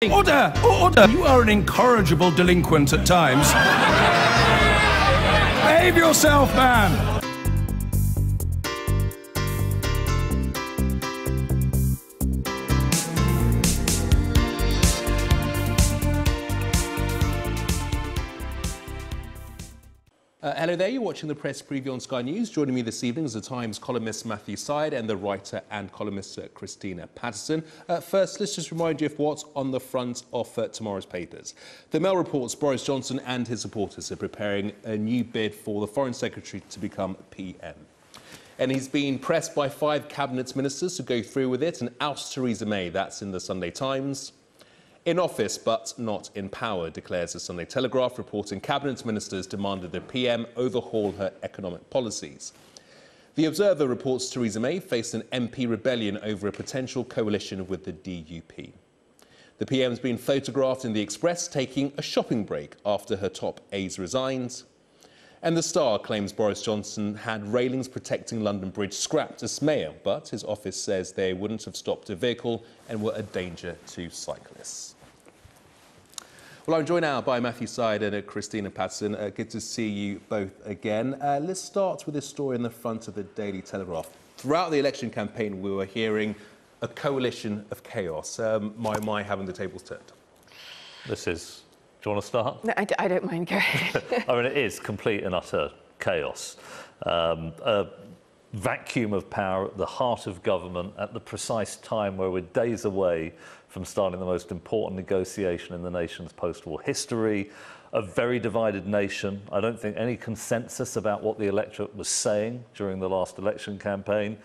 Order! Order! You are an incorrigible delinquent at times. Behave yourself, man! Hello there, you're watching the press preview on Sky News. Joining me this evening is the Times columnist Matthew Syed and the writer and columnist Christina Patterson. First, let's just remind you of what's on the front of tomorrow's papers. The Mail reports Boris Johnson and his supporters are preparing a new bid for the Foreign Secretary to become PM. And he's been pressed by 5 cabinet ministers to go through with it and oust Theresa May. That's in the Sunday Times. In office, but not in power, declares the Sunday Telegraph, reporting cabinet ministers demanded the PM overhaul her economic policies. The Observer reports Theresa May faced an MP rebellion over a potential coalition with the DUP. The PM's been photographed in the Express taking a shopping break after her top aides resigned. And the Star claims Boris Johnson had railings protecting London Bridge scrapped as mayor, but his office says they wouldn't have stopped a vehicle and were a danger to cyclists. Well, I'm joined now by Matthew Syed and Christina Patterson. Good to see you both again. Let's start with this story in the front of the Daily Telegraph. Throughout the election campaign, we were hearing a coalition of chaos. My, having the tables turned. This is... Do you want to start? No, I don't mind going. I mean, it is complete and utter chaos. A vacuum of power at the heart of government at the precise time where we're days away from starting the most important negotiation in the nation's post-war history. A very divided nation. I don't think any consensus about what the electorate was saying during the last election campaign.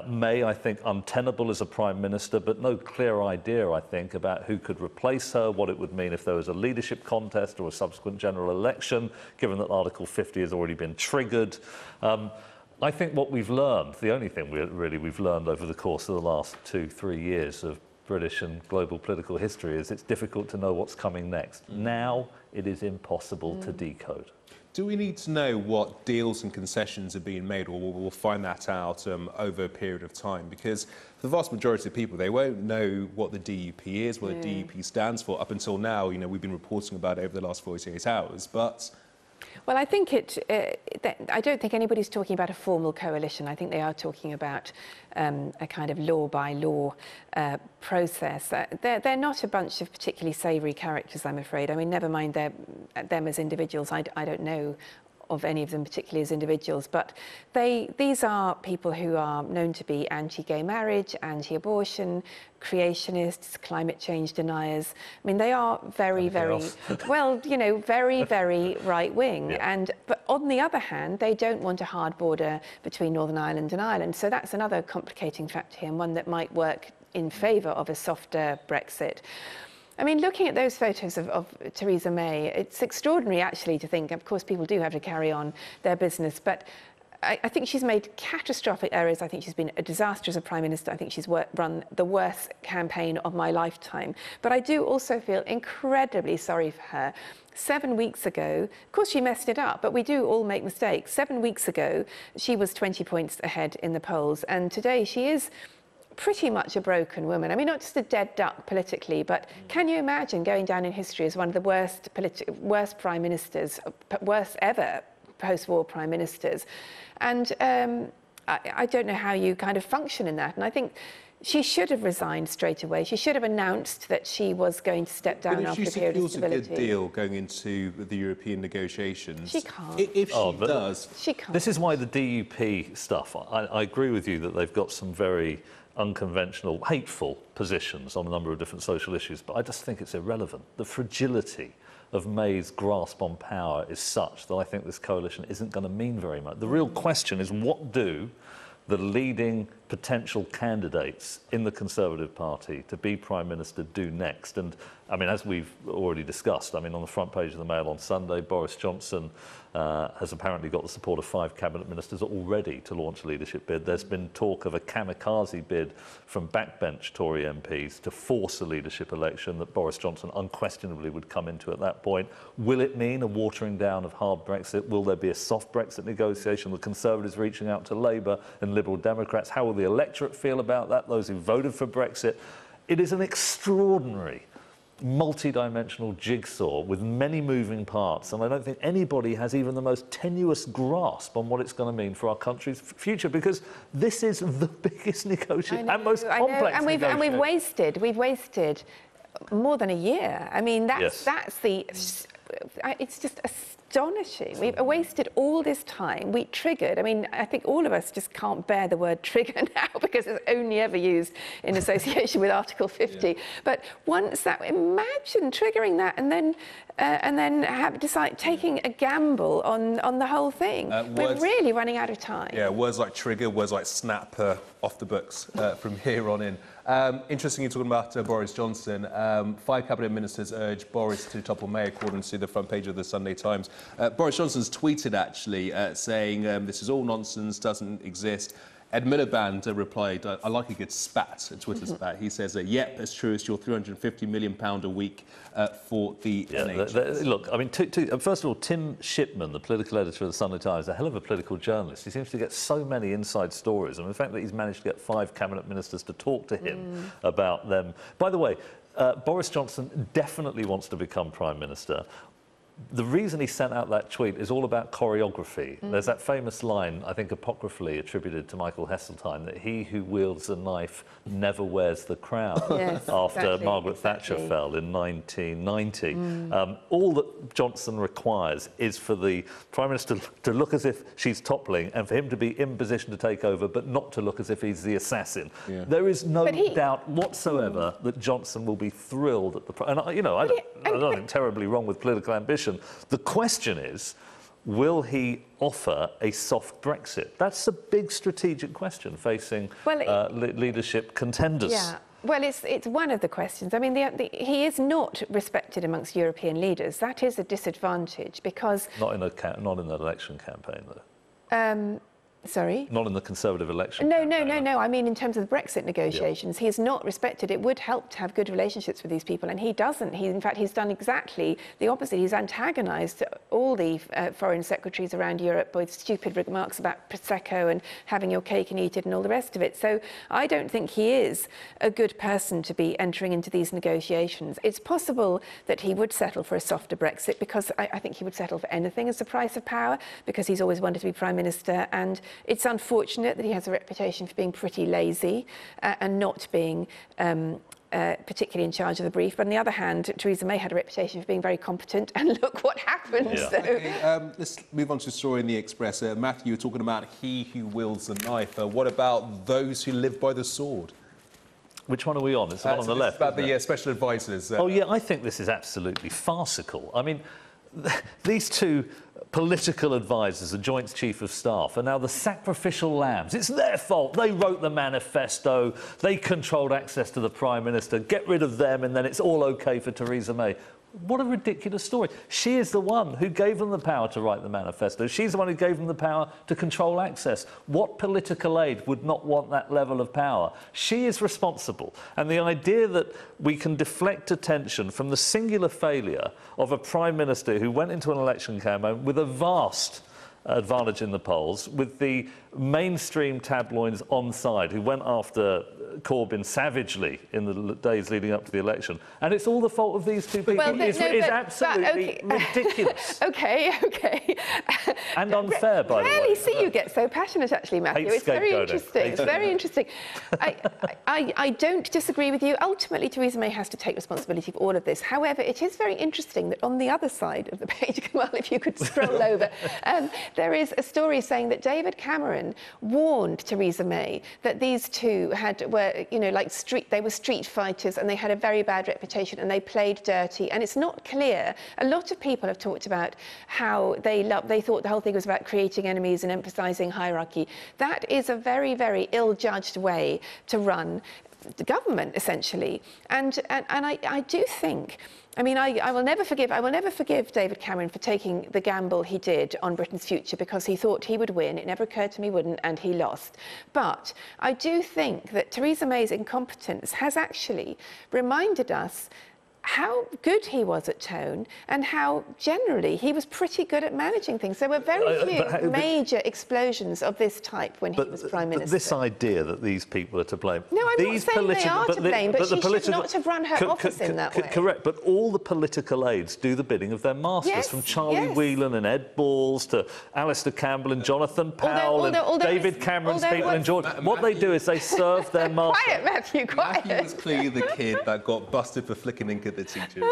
May, I think, untenable as a Prime Minister, but no clear idea, I think, about who could replace her, what it would mean if there was a leadership contest or a subsequent general election, given that Article 50 has already been triggered. I think what we've learned, the only thing we've learned over the course of the last 2-3 years of British and global political history is it's difficult to know what's coming next. Now it is impossible to decode. Do we need to know what deals and concessions are being made, or we'll find that out over a period of time? Because for the vast majority of people, they won't know what the DUP is, what the DUP stands for. Up until now, you know, we've been reporting about it over the last 48 hours, but... Well, I think I don't think anybody's talking about a formal coalition. I think they are talking about a kind of law-by-law process. They're not a bunch of particularly savoury characters, I'm afraid. I mean, never mind them as individuals. I don't know of any of them particularly as individuals, but these are people who are known to be anti-gay marriage, anti-abortion, creationists, climate change deniers. I mean, they are very, well, you know, very, very right-wing. Yeah. But on the other hand, they don't want a hard border between Northern Ireland and Ireland. So that's another complicating factor here, and one that might work in favour of a softer Brexit. I mean, looking at those photos of Theresa May, it's extraordinary, actually, to think, of course, people do have to carry on their business, but I think she's made catastrophic errors. I think she's been a disaster as a Prime Minister. I think she's run the worst campaign of my lifetime. But I do also feel incredibly sorry for her. 7 weeks ago, of course, she messed it up, but we do all make mistakes. 7 weeks ago, she was 20 points ahead in the polls, and today she is pretty much a broken woman. I mean, not just a dead duck politically, but can you imagine going down in history as one of the worst prime ministers, worst ever post-war prime ministers? And I don't know how you kind of function in that. And I think she should have resigned straight away. She should have announced that she was going to step down after a period of stability. If she secures a good deal going into the European negotiations... She can't. If she does... She can't. This is why the DUP stuff, I agree with you that they've got some very unconventional, hateful positions on a number of different social issues, but I just think it's irrelevant. The fragility of May's grasp on power is such that I think this coalition isn't going to mean very much. The real question is, what do the leading potential candidates in the Conservative Party to be Prime Minister do next? And I mean, as we've already discussed, I mean, on the front page of the Mail on Sunday, Boris Johnson has apparently got the support of 5 cabinet ministers already to launch a leadership bid. There's been talk of a kamikaze bid from backbench Tory MPs to force a leadership election that Boris Johnson unquestionably would come into at that point. Will it mean a watering down of hard Brexit? Will there be a soft Brexit negotiation? The Conservatives reaching out to Labour and Liberal Democrats? How will the electorate feel about that, those who voted for Brexit? It is an extraordinary multi-dimensional jigsaw with many moving parts, and I don't think anybody has even the most tenuous grasp on what it's going to mean for our country's future, because this is the biggest negotiation and most complex negotiation. And we've wasted more than a year. I mean, that's it's just astonishing. We've wasted all this time. We triggered. I mean, I think all of us just can't bear the word trigger now because it's only ever used in association with Article 50. Yeah. But once that, imagine triggering that and then taking a gamble on the whole thing. We're really running out of time. Yeah, words like trigger, words like snap off the books from here on in. Interesting, you're talking about Boris Johnson. 5 cabinet ministers urge Boris to topple May, according to the front page of the Sunday Times. Boris Johnson's tweeted, actually, saying this is all nonsense, doesn't exist. Ed Miliband replied, I like a good spat, a Twitter spat. He says, yep, it's true, it's your £350 million a week for the NHS. Look, I mean, first of all, Tim Shipman, the political editor of the Sunday Times, is a hell of a political journalist. He seems to get so many inside stories, and the fact that he's managed to get 5 cabinet ministers to talk to him about them. By the way, Boris Johnson definitely wants to become Prime Minister. The reason he sent out that tweet is all about choreography. There's that famous line, I think apocryphally attributed to Michael Heseltine, that he who wields a knife never wears the crown, after Margaret Thatcher fell in 1990. All that Johnson requires is for the Prime Minister to look as if she's toppling and for him to be in position to take over, but not to look as if he's the assassin. Yeah. There is no doubt whatsoever that Johnson will be thrilled at the... And, you know, I don't think terribly wrong with political ambition. The question is, will he offer a soft Brexit? That's a big strategic question facing leadership contenders. Yeah. Well, it's one of the questions. I mean, he is not respected amongst European leaders. That is a disadvantage because... Not in an election campaign, though. Sorry? Not in the Conservative election. No. I mean, in terms of the Brexit negotiations, he is not respected. It would help to have good relationships with these people, and he doesn't. In fact, he's done exactly the opposite. He's antagonised all the foreign secretaries around Europe with stupid remarks about Prosecco and having your cake and eat it and all the rest of it. So I don't think he is a good person to be entering into these negotiations. It's possible that he would settle for a softer Brexit because I think he would settle for anything as the price of power, because he's always wanted to be Prime Minister, and it's unfortunate that he has a reputation for being pretty lazy and not being particularly in charge of the brief. But on the other hand, Theresa May had a reputation for being very competent, and look what happened. Yeah. So. Okay, let's move on to a story in the Express. Matthew, you're talking about he who wields the knife. What about those who live by the sword? Which one are we on? It's the one on the left. It's about the special advisors. Oh, yeah, I think this is absolutely farcical. I mean, these two political advisors, the Joint Chief of Staff, are now the sacrificial lambs. It's their fault. They wrote the manifesto. They controlled access to the Prime Minister. Get rid of them and then it's all OK for Theresa May. What a ridiculous story. She is the one who gave them the power to write the manifesto. She's the one who gave them the power to control access. What political aide would not want that level of power? She is responsible. And the idea that we can deflect attention from the singular failure of a Prime Minister who went into an election campaign with a vast advantage in the polls, with the mainstream tabloids on side who went after Corbyn savagely in the days leading up to the election. And it's all the fault of these two people. Well, it's absolutely ridiculous. OK. And unfair, by the way. I rarely see you get so passionate, actually, Matthew. It's very interesting. It's very interesting. I don't disagree with you. Ultimately, Theresa May has to take responsibility for all of this. However, it is very interesting that on the other side of the page, well, if you could scroll over, there is a story saying that David Cameron warned Theresa May that these two were, you know, like they were street fighters and they had a very bad reputation and they played dirty. And it's not clear. A lot of people have talked about how they thought the whole thing was about creating enemies and emphasising hierarchy. That is a very, very ill-judged way to run the government, essentially. And I do think, I mean, I will never forgive David Cameron for taking the gamble he did on Britain's future because he thought he would win. It never occurred to me he wouldn't, and he lost. But I do think that Theresa May's incompetence has actually reminded us how good he was at tone and how generally he was pretty good at managing things. There were very few major explosions of this type when he was Prime Minister. But this idea that these people are to blame... No, I'm not saying they are to blame, but she should not have run her office in that way. Correct, but all the political aides do the bidding of their masters, from Charlie Whelan and Ed Balls to Alistair Campbell and Jonathan Powell and David Cameron's people and George. What they do is they serve their master. Quiet, Matthew, quiet. Matthew was clearly the kid that got busted for flicking ink at the teachers.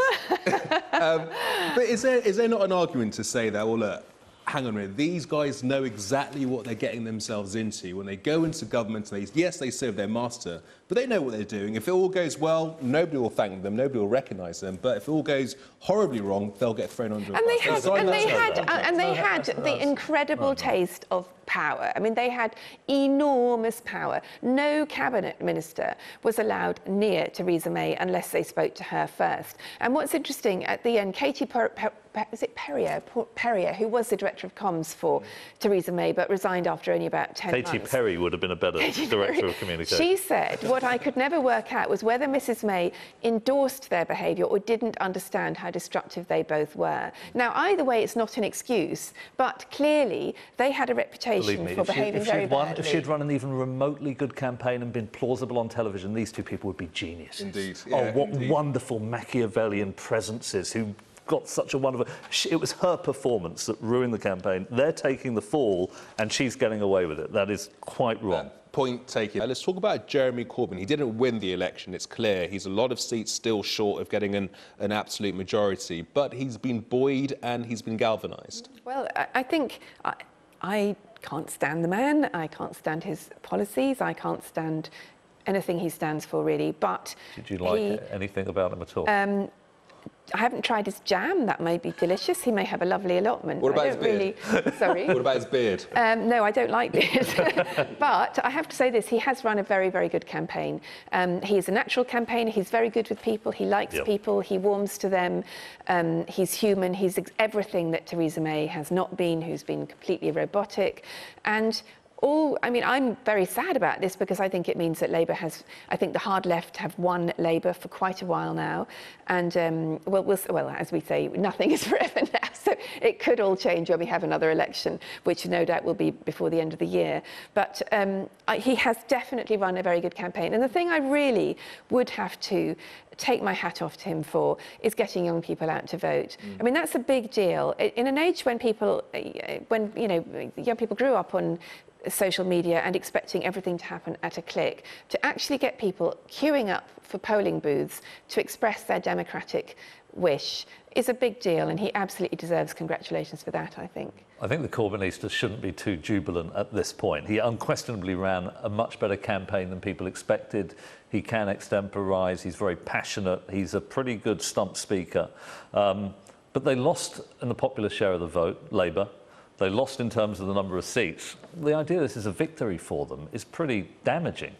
But is there not an argument to say that, well, look, hang on a minute, these guys know exactly what they're getting themselves into when they go into government, and yes, they serve their master, but they know what they're doing. If it all goes well, nobody will thank them, nobody will recognise them, but if it all goes horribly wrong, they'll get thrown under a bus. And they had the incredible taste of power. I mean, they had enormous power. No cabinet minister was allowed near Theresa May unless they spoke to her first. And what's interesting, at the end, Katie Perrier, who was the director of comms for Theresa May, but resigned after only about 10 months. Katie Perry would have been a better director of communication. She said, what I could never work out was whether Mrs May endorsed their behaviour or didn't understand how destructive they both were. Now, either way, it's not an excuse, but clearly they had a reputation for behaving very badly. If she'd run an even remotely good campaign and been plausible on television, these two people would be geniuses. Indeed. Yeah, what wonderful Machiavellian presences who got such a wonderful... It was her performance that ruined the campaign. They're taking the fall and she's getting away with it. That is quite wrong. Point taken. Let's talk about Jeremy Corbyn. He didn't win the election, it's clear. He's a lot of seats still short of getting an absolute majority, but he's been buoyed and he's been galvanised. Well, I think... I can't stand the man, I can't stand his policies, I can't stand anything he stands for, really, but... Did you like anything about him at all? I haven't tried his jam. That may be delicious. He may have a lovely allotment. What about his beard? Sorry? What about his beard? No, I don't like beard. But I have to say this, he has run a very, very good campaign. He's a natural campaigner. He's very good with people. He likes people. He warms to them. He's human. He's everything that Theresa May has not been, who's been completely robotic. And I mean, I'm very sad about this because I think it means that Labour has, I think the hard left have won Labour for quite a while now. And, well, as we say, nothing is forever now. So it could all change when we have another election, which no doubt will be before the end of the year. But he has definitely run a very good campaign. And the thing I really would have to take my hat off to him for is getting young people out to vote. I mean, that's a big deal. In an age when young people grew up on social media and expecting everything to happen at a click, to actually get people queuing up for polling booths to express their democratic wish is a big deal, and he absolutely deserves congratulations for that, I think. I think the Corbynistas shouldn't be too jubilant at this point. He unquestionably ran a much better campaign than people expected. He can extemporise, he's very passionate, he's a pretty good stump speaker. But they lost in the popular share of the vote, Labour. They lost in terms of the number of seats. The idea this is a victory for them is pretty damaging.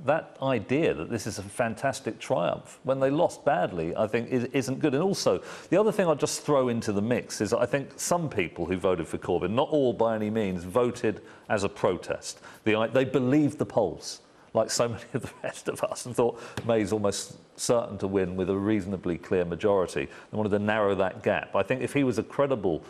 That idea that this is a fantastic triumph, when they lost badly, I think isn't good. And also, the other thing I'll just throw into the mix is I think some people who voted for Corbyn, not all by any means, voted as a protest. They believed the polls, like so many of the rest of us, and thought May's almost certain to win with a reasonably clear majority. They wanted to narrow that gap. I think if he was a credible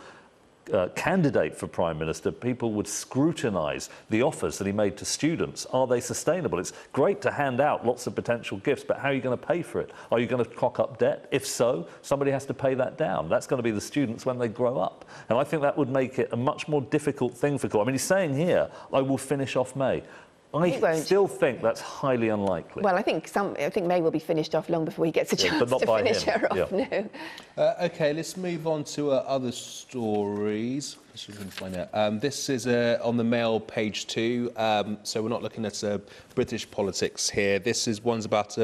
candidate for Prime Minister, people would scrutinise the offers that he made to students. Are they sustainable? It's great to hand out lots of potential gifts, but how are you going to pay for it? Are you going to cock up debt? If so, somebody has to pay that down. That's going to be the students when they grow up. And I think that would make it a much more difficult thing for Corbyn. I mean, he's saying here, I will finish off May. I still think that's highly unlikely. Well, I think May will be finished off long before he gets a chance but not to by finish him. her off. Yeah. No. OK, let's move on to other stories. Let's see if we can find out. This is on the Mail, page 2. So we're not looking at British politics here. This is one's about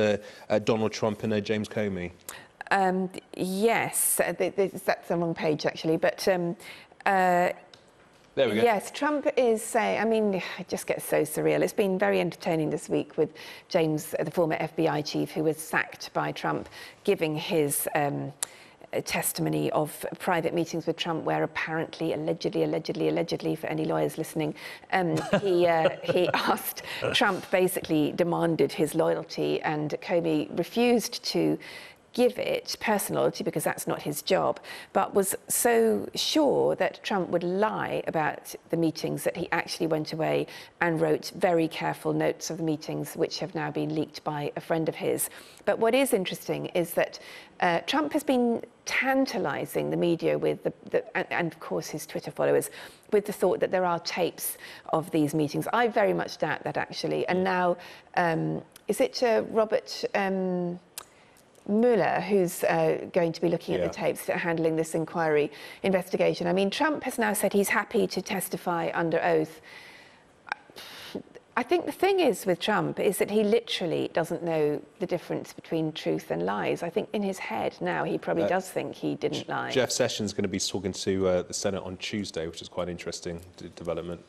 Donald Trump and James Comey. Yes, that's the wrong page, actually. But there we go. Yes, Trump is saying, I mean, it just gets so surreal. It's been very entertaining this week with James, the former FBI chief, who was sacked by Trump, giving his testimony of private meetings with Trump where apparently, allegedly, for any lawyers listening, he asked, Trump basically demanded his loyalty, and Comey refused to give it personality, because that's not his job, but was so sure that Trump would lie about the meetings that he actually went away and wrote very careful notes of the meetings, which have now been leaked by a friend of his. But what is interesting is that Trump has been tantalising the media with and of course his Twitter followers with the thought that there are tapes of these meetings. I very much doubt that, actually. And now, is it Robert Mueller who's going to be looking at the tapes, handling this investigation? I mean, Trump has now said he's happy to testify under oath. I think the thing is with Trump is that he literally doesn't know the difference between truth and lies. I think in his head now he probably does think he didn't lie. Jeff Sessions is going to be talking to the Senate on Tuesday, which is quite an interesting development.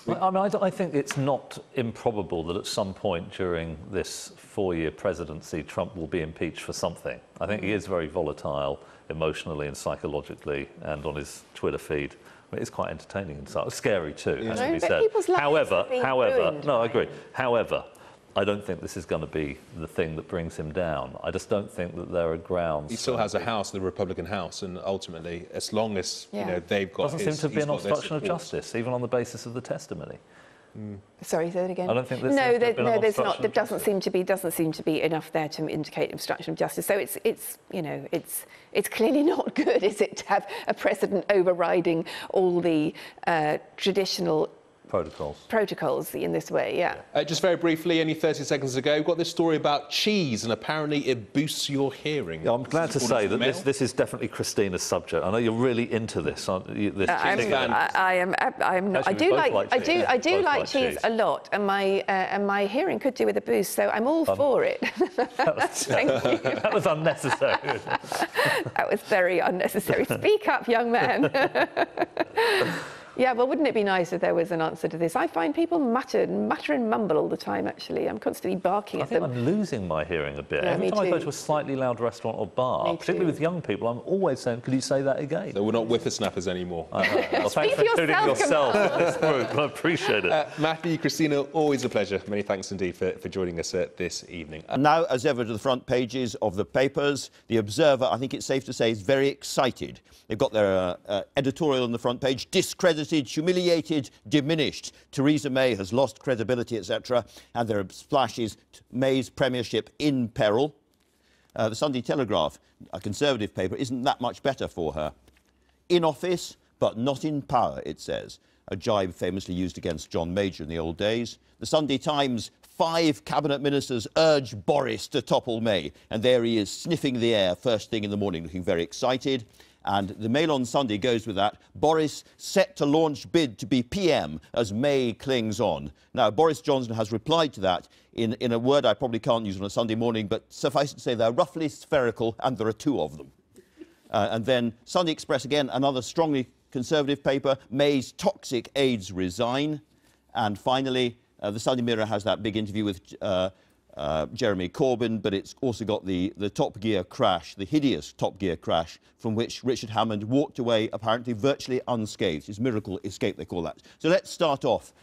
I think it's not improbable that at some point during this 4-year presidency, Trump will be impeached for something. I think he is very volatile emotionally and psychologically, and on his Twitter feed. It's quite entertaining and scary too, has to be said. However, no, I agree. However, I don't think this is going to be the thing that brings him down. I just don't think that there are grounds. He still has a house, the Republican House, and ultimately, as long as you know they've got, doesn't seem to be an obstruction of justice, even on the basis of the testimony. Sorry, say that again. I don't think there's there's not. There doesn't seem to be enough there to indicate obstruction of justice. So it's clearly not good, is it, to have a president overriding all the traditional protocols in this way, Just very briefly, only 30 seconds ago, we've got this story about cheese, and apparently it boosts your hearing. Yeah, I'm glad to say that this is definitely Christina's subject. I know you're really into this, aren't you? I am not. I do like cheese a lot, and my hearing could do with a boost, so I'm all for it. Thank you. That was unnecessary. That was very unnecessary. Speak up, young man. Yeah, well, wouldn't it be nice if there was an answer to this? I find people mutter and mumble all the time, actually. I'm constantly barking at them. I think I'm losing my hearing a bit. Every time I go to a slightly loud restaurant or bar, particularly with young people, I'm always saying, could you say that again? So we're not whippersnappers anymore. Well, thanks for including yourself in this group. I appreciate it. Matthew, Christina, always a pleasure. Many thanks indeed for joining us this evening. Now, as ever, to the front pages of the papers. The Observer, I think it's safe to say, is very excited. They've got their editorial on the front page, discredited, humiliated, diminished. Theresa May has lost credibility, etc. And there are splashes, May's premiership in peril. The Sunday Telegraph, a Conservative paper, isn't that much better for her. In office, but not in power, it says. A jibe famously used against John Major in the old days. The Sunday Times, 5 cabinet ministers urge Boris to topple May. And there he is, sniffing the air first thing in the morning, looking very excited. And the Mail on Sunday goes with that. Boris set to launch bid to be PM as May clings on. Now, Boris Johnson has replied to that in a word I probably can't use on a Sunday morning, but suffice it to say they're roughly spherical, and there are 2 of them. And then Sunday Express, again, another strongly Conservative paper. May's toxic aides resign. And finally, the Sunday Mirror has that big interview with Jeremy Corbyn, but it's also got the Top Gear crash, the hideous Top Gear crash, from which Richard Hammond walked away apparently virtually unscathed. His miracle escape, they call that. So let's start off,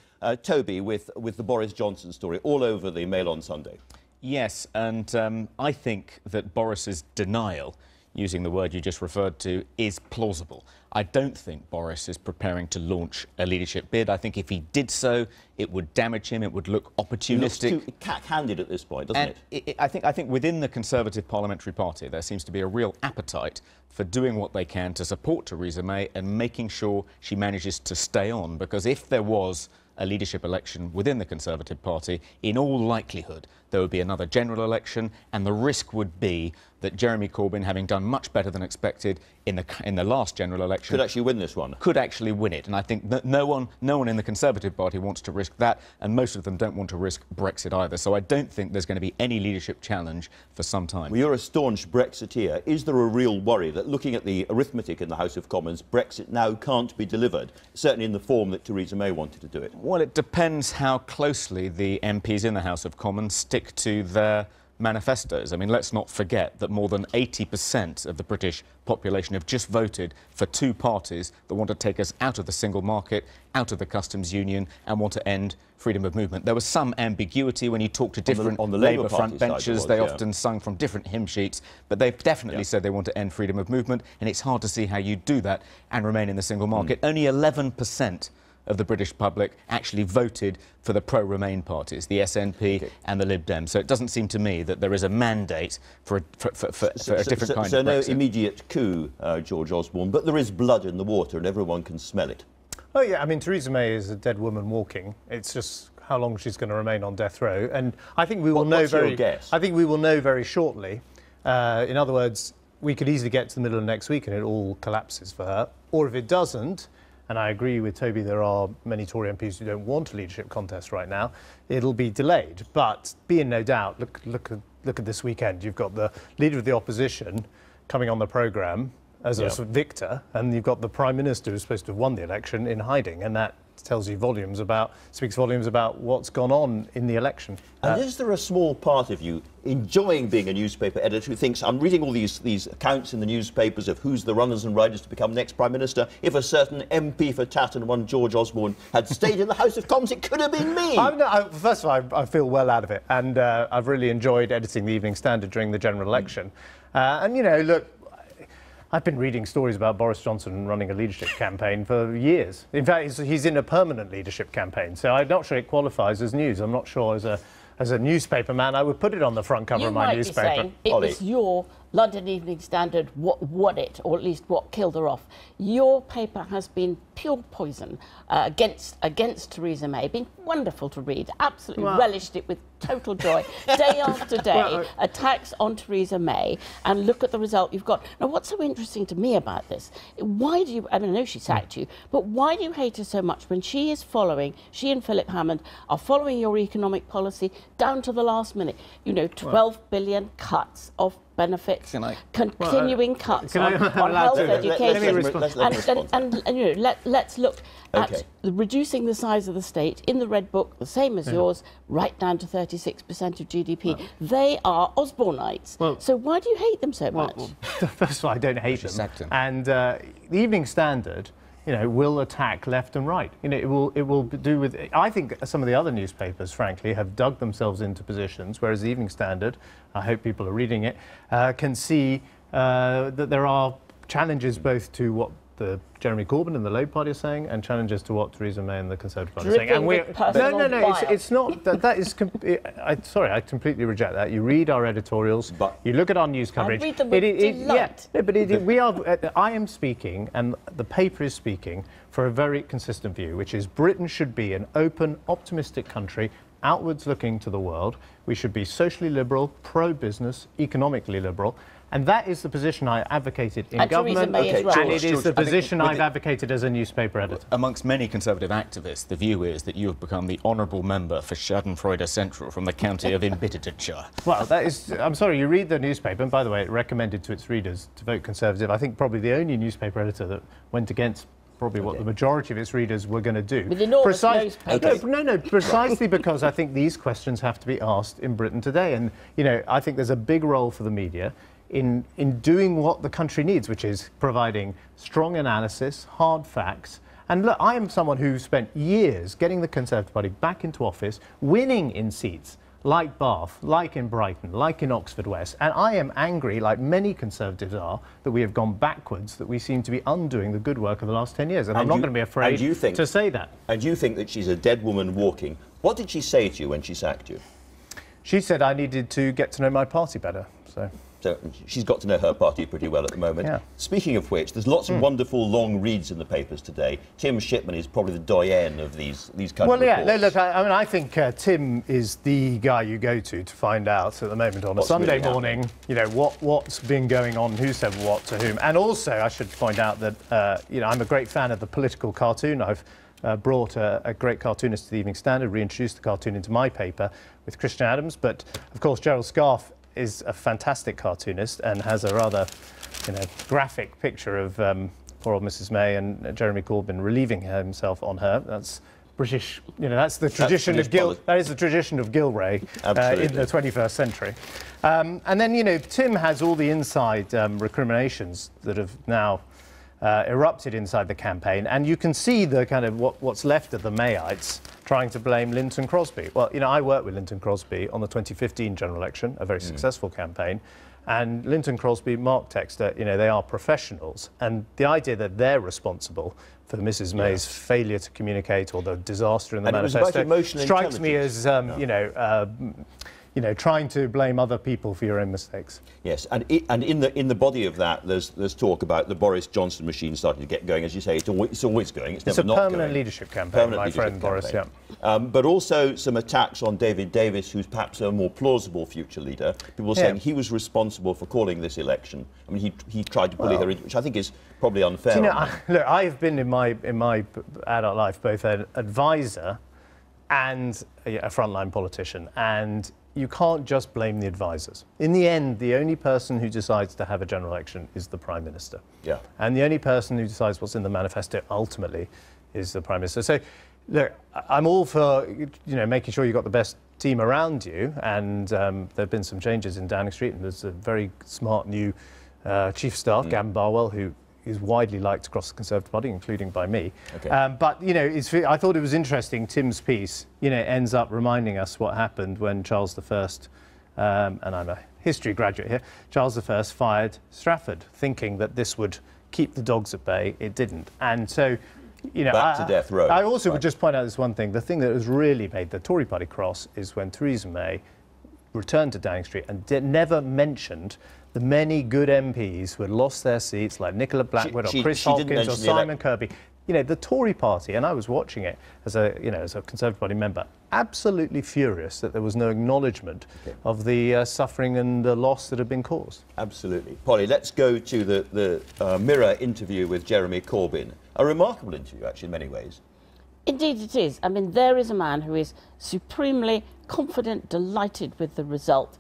Toby, with the Boris Johnson story, all over the Mail on Sunday. Yes, and I think that Boris's denial, using the word you just referred to, is plausible. I don't think Boris is preparing to launch a leadership bid. I think if he did so, it would damage him. It would look opportunistic. It looks too cack-handed at this point, doesn't it? I think within the Conservative Parliamentary Party, there seems to be a real appetite for doing what they can to support Theresa May and making sure she manages to stay on. Because if there was a leadership election within the Conservative Party, in all likelihood, there would be another general election, and the risk would be that Jeremy Corbyn, having done much better than expected in the last general election, could actually win this one. Could actually win it, and I think that no one in the Conservative Party wants to risk that, and most of them don't want to risk Brexit either. So I don't think there's going to be any leadership challenge for some time. Well, you're a staunch Brexiteer. Is there a real worry that, looking at the arithmetic in the House of Commons, Brexit now can't be delivered, certainly in the form that Theresa May wanted to do it? Well, it depends how closely the MPs in the House of Commons stick to their manifestos. I mean, let's not forget that more than 80% of the British population have just voted for two parties that want to take us out of the single market, out of the customs union, and want to end freedom of movement. There was some ambiguity when you talk to different on the Labour Labour Party frontbenchers. side, they often sung from different hymn sheets, but they've definitely said they want to end freedom of movement, and it's hard to see how you do that and remain in the single market. Only 11% of the British public actually voted for the pro-Remain parties, the SNP and the Lib Dems. So it doesn't seem to me that there is a mandate for a different kind of Brexit. So no immediate coup, George Osborne, but there is blood in the water and everyone can smell it. Oh, yeah, I mean, Theresa May is a dead woman walking. It's just how long she's going to remain on death row. And I think we will know very... I think we will know very shortly. In other words, we could easily get to the middle of next week and it all collapses for her. Or if it doesn't, and I agree with Toby, there are many Tory MPs who don't want a leadership contest right now, it'll be delayed. But be in no doubt, look at this weekend. You've got the Leader of the Opposition coming on the programme as a sort of victor, and you've got the Prime Minister who's supposed to have won the election in hiding, and that tells you speaks volumes about what's gone on in the election. And is there a small part of you enjoying being a newspaper editor who thinks, I'm reading all these accounts in the newspapers of who's the runners and riders to become next Prime Minister? If a certain MP for Tatton, one George Osborne, had stayed in the House of Commons, it could have been me! First of all, I feel well out of it, and I've really enjoyed editing the Evening Standard during the general election. And, you know, look, I've been reading stories about Boris Johnson running a leadership campaign for years. In fact, he's in a permanent leadership campaign, so I'm not sure it qualifies as news. I'm not sure as a newspaper man I would put it on the front cover of my newspaper. You might be saying it was your London Evening Standard what won it, or at least what killed her off. Your paper has been pure poison against Theresa May. Been wonderful to read. Absolutely relished it with total joy. Day after day, attacks on Theresa May, and look at the result you've got. Now, what's so interesting to me about this? Why do you? I mean, I know she sacked you, but why do you hate her so much when she and Philip Hammond are following your economic policy down to the last minute? You know, 12 billion cuts of benefits, continuing cuts on health, education, and you know, let's look at reducing the size of the state in the Red Book, the same as yours, right down to 36% of GDP. They are Osbornites. So why do you hate them so much? First of all, I don't hate them. And the Evening Standard, you know, will attack left and right. You know, it will do with... I think some of the other newspapers, frankly, have dug themselves into positions, whereas the Evening Standard, I hope people are reading it, can see that there are challenges both to what the Jeremy Corbyn and the Labour Party are saying, and challenges to what Theresa May and the Conservative Party are saying. And it's not. That is. Sorry, I completely reject that. You read our editorials, but you look at our news coverage. I read them with delight. But I am speaking, and the paper is speaking for a very consistent view, which is Britain should be an open, optimistic country, outwards looking to the world. We should be socially liberal, pro-business, economically liberal. And that is the position I advocated in government, and it is the position I've advocated as a newspaper editor. Amongst many Conservative activists, the view is that you have become the honourable member for Schadenfreude Central from the county of Imbittershire. Well, that is... I'm sorry, you read the newspaper, and by the way, it recommended to its readers to vote Conservative. I think probably the only newspaper editor that went against probably what the majority of its readers were going to do. With enormous newspapers. No, precisely because I think these questions have to be asked in Britain today. And, you know, I think there's a big role for the media in doing what the country needs, which is providing strong analysis, hard facts. And look, I am someone who spent years getting the Conservative Party back into office, winning in seats like Bath, like in Brighton, like in Oxford West. And I am angry, like many Conservatives are, that we have gone backwards, that we seem to be undoing the good work of the last 10 years. And I'm not going to be afraid to say that. And you think that she's a dead woman walking. What did she say to you when she sacked you? She said I needed to get to know my party better, So she's got to know her party pretty well at the moment. Yeah. Speaking of which, there's lots of wonderful long reads in the papers today. Tim Shipman is probably the doyen of these kind of reports. Well, yeah, look, I think Tim is the guy you go to find out at the moment on a Sunday morning, you know, what's been going on, who said what to whom. And also, I should point out that, you know, I'm a great fan of the political cartoon. I've brought a great cartoonist to the Evening Standard, reintroduced the cartoon into my paper with Christian Adams. But, of course, Gerald Scarfe is a fantastic cartoonist and has a rather, you know, graphic picture of poor old Mrs May and Jeremy Corbyn relieving himself on her. That's British, that's the tradition of that is the tradition of Gilray in the 21st century. And then, Tim has all the inside recriminations that have now erupted inside the campaign, and you can see the kind of what's left of the Mayites trying to blame Linton Crosby. Well, I worked with Linton Crosby on the 2015 general election, a very successful campaign, and Linton Crosby, Mark Textor, they are professionals, and the idea that they're responsible for Mrs May's failure to communicate or the disaster in the manifesto strikes me as, trying to blame other people for your own mistakes. Yes, and in the body of that, there's talk about the Boris Johnson machine starting to get going. As you say, it's always going. It's never not going. It's a permanent leadership campaign, my friend Boris. Yeah. But also some attacks on David Davis, who's perhaps a more plausible future leader. People saying he was responsible for calling this election. I mean, he tried to bully her, which I think is probably unfair. Look, I've been in my adult life both an advisor and a frontline politician, and you can't just blame the advisors. In the end, the only person who decides to have a general election is the Prime Minister. Yeah. And the only person who decides what's in the manifesto ultimately is the Prime Minister. So, look, I'm all for making sure you've got the best team around you, and there have been some changes in Downing Street, and there's a very smart new Chief of Staff, Gavin Barwell, who is widely liked across the Conservative Party, including by me. Okay. But, I thought it was interesting, Tim's piece, ends up reminding us what happened when Charles I, and I'm a history graduate here, Charles I fired Strafford, thinking that this would keep the dogs at bay. It didn't. And so, back to death row. I also would just point out this one thing. The thing that has really made the Tory party cross is when Theresa May returned to Downing Street and never mentioned the many good MPs who had lost their seats, like Nicola Blackwood or Chris Hopkins or Simon Kirby. The Tory party, and I was watching it as a Conservative Party member, absolutely furious that there was no acknowledgement of the suffering and the loss that had been caused. Absolutely. Polly, let's go to the Mirror interview with Jeremy Corbyn. A remarkable interview, actually, in many ways. Indeed it is. I mean, there is a man who is supremely confident, delighted with the result.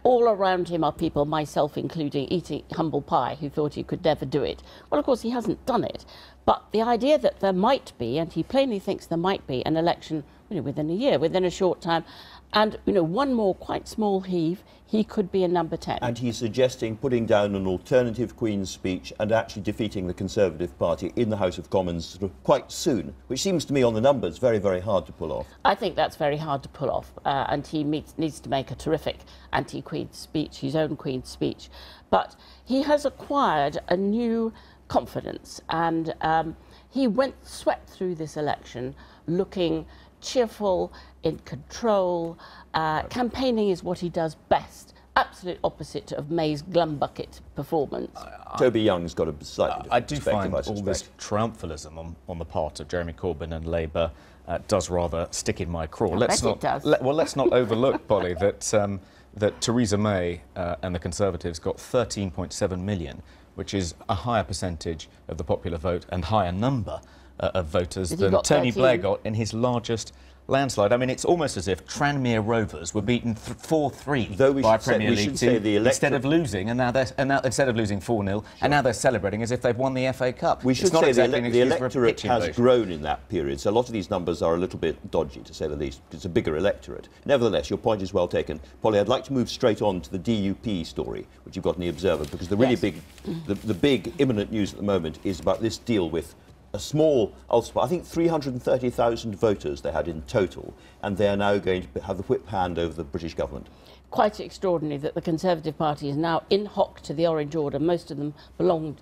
All around him are people, myself including, eating humble pie, who thought he could never do it. Well, of course, he hasn't done it. But the idea that there might be, and he plainly thinks there might be, an election within a year, within a short time, and one more quite small heave, he could be a number 10. And he's suggesting putting down an alternative Queen's speech and actually defeating the Conservative Party in the House of Commons sort of quite soon, which seems to me on the numbers very, very hard to pull off. I think that's very hard to pull off, and he needs to make a terrific anti-Queen speech, his own Queen's speech. But he has acquired a new confidence, and he swept through this election looking cheerful, in control. Campaigning is what he does best. Absolute opposite of May's glumbucket performance. Toby Young's got a slightly different I do find all this triumphalism on the part of Jeremy Corbyn and Labour does rather stick in my craw. Let's not overlook, Polly, that Theresa May and the Conservatives got 13.7 million, which is a higher percentage of the popular vote and higher number of voters than Tony Blair got in his largest landslide. I mean, it's almost as if Tranmere Rovers were beaten 4-3 by a Premier League team instead of losing, and now instead of losing 4-0, and now they're celebrating as if they've won the FA Cup. We should say the electorate has grown in that period, so a lot of these numbers are a little bit dodgy, to say the least. It's a bigger electorate. Nevertheless, your point is well taken. Polly, I'd like to move straight on to the DUP story, which you've got in the Observer, because the really the big imminent news at the moment is about this deal with a small, I think 330,000 voters they had in total, and they are now going to have the whip hand over the British government. Quite extraordinary that the Conservative Party is now in hock to the Orange Order. Most of them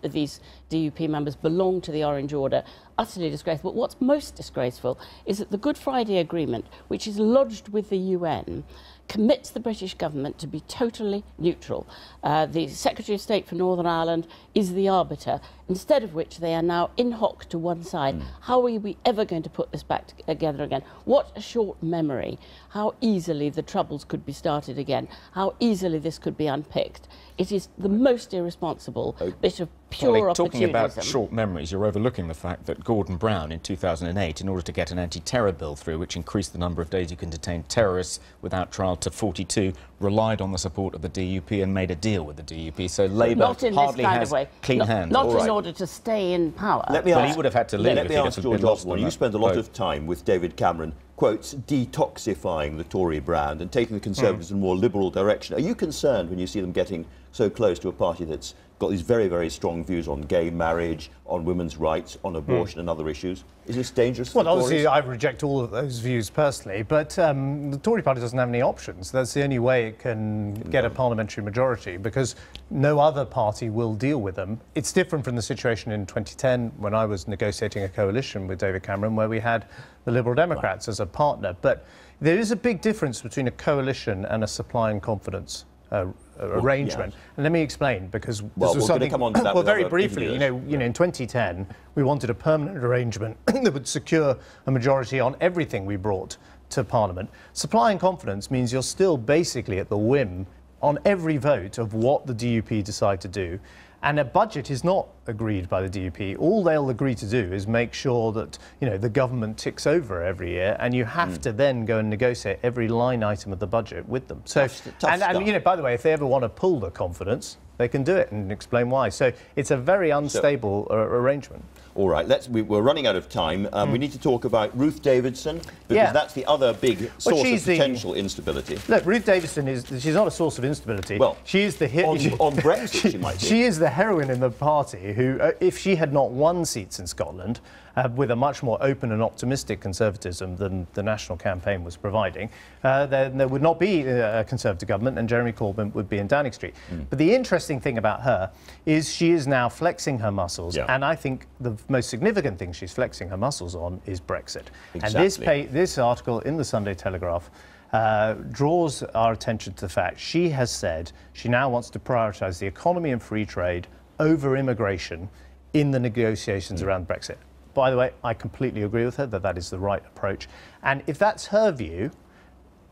these DUP members belong to the Orange Order. Utterly disgraceful. But what's most disgraceful is that the Good Friday Agreement, which is lodged with the UN, commits the British government to be totally neutral. The Secretary of State for Northern Ireland is the arbiter, instead of which they are now in hock to one side. How are we ever going to put this back together again? What a short memory. How easily the troubles could be started again. How easily this could be unpicked. It is the most irresponsible bit of pure opportunism. Talking about short memories, you're overlooking the fact that Gordon Brown in 2008, in order to get an anti-terror bill through, which increased the number of days you can detain terrorists without trial to 42, relied on the support of the DUP and made a deal with the DUP. So Labour hardly has clean hands. Not in order to stay in power. Let me ask, he would have had to leave. Let me ask George Osborne. You spend a lot of time with David Cameron, quotes, detoxifying the Tory brand and taking the Conservatives in a more liberal direction. Are you concerned when you see them getting so close to a party that's got these very, very strong views on gay marriage, on women's rights, on abortion and other issues? Is this dangerous for Well, the obviously, Tories? I reject all of those views personally, but the Tory party doesn't have any options. That's the only way it can get a parliamentary majority, because no other party will deal with them. It's different from the situation in 2010 when I was negotiating a coalition with David Cameron, where we had the Liberal Democrats as a partner. But there is a big difference between a coalition and a supply and confidence arrangement. Yes. And let me explain, because this Well, was we're something. going to come on to that. Well, with very other briefly, interviewers. in 2010, we wanted a permanent arrangement that would secure a majority on everything we brought to Parliament. Supply and confidence means you're still basically at the whim on every vote of what the DUP decide to do. And a budget is not agreed by the DUP. All they'll agree to do is make sure that, the government ticks over every year, and you have to then go and negotiate every line item of the budget with them. So, tough stuff. by the way, if they ever want to pull the confidence, they can do it and explain why. So it's a very unstable arrangement. All right, we're running out of time. We need to talk about Ruth Davidson, because that's the other big source of potential instability. Look, Ruth Davidson she's not a source of instability. Well, she is the on Brexit, she might be. She is the heroine in the party who, if she had not won seats in Scotland, with a much more open and optimistic conservatism than the National campaign was providing, then there would not be a Conservative government and Jeremy Corbyn would be in Downing Street. But the interesting thing about her is she is now flexing her muscles, and I think the most significant thing she's flexing her muscles on is Brexit. Exactly. And this article in the Sunday Telegraph draws our attention to the fact she has said she now wants to prioritise the economy and free trade over immigration in the negotiations around Brexit. By the way, I completely agree with her that that is the right approach. And if that's her view,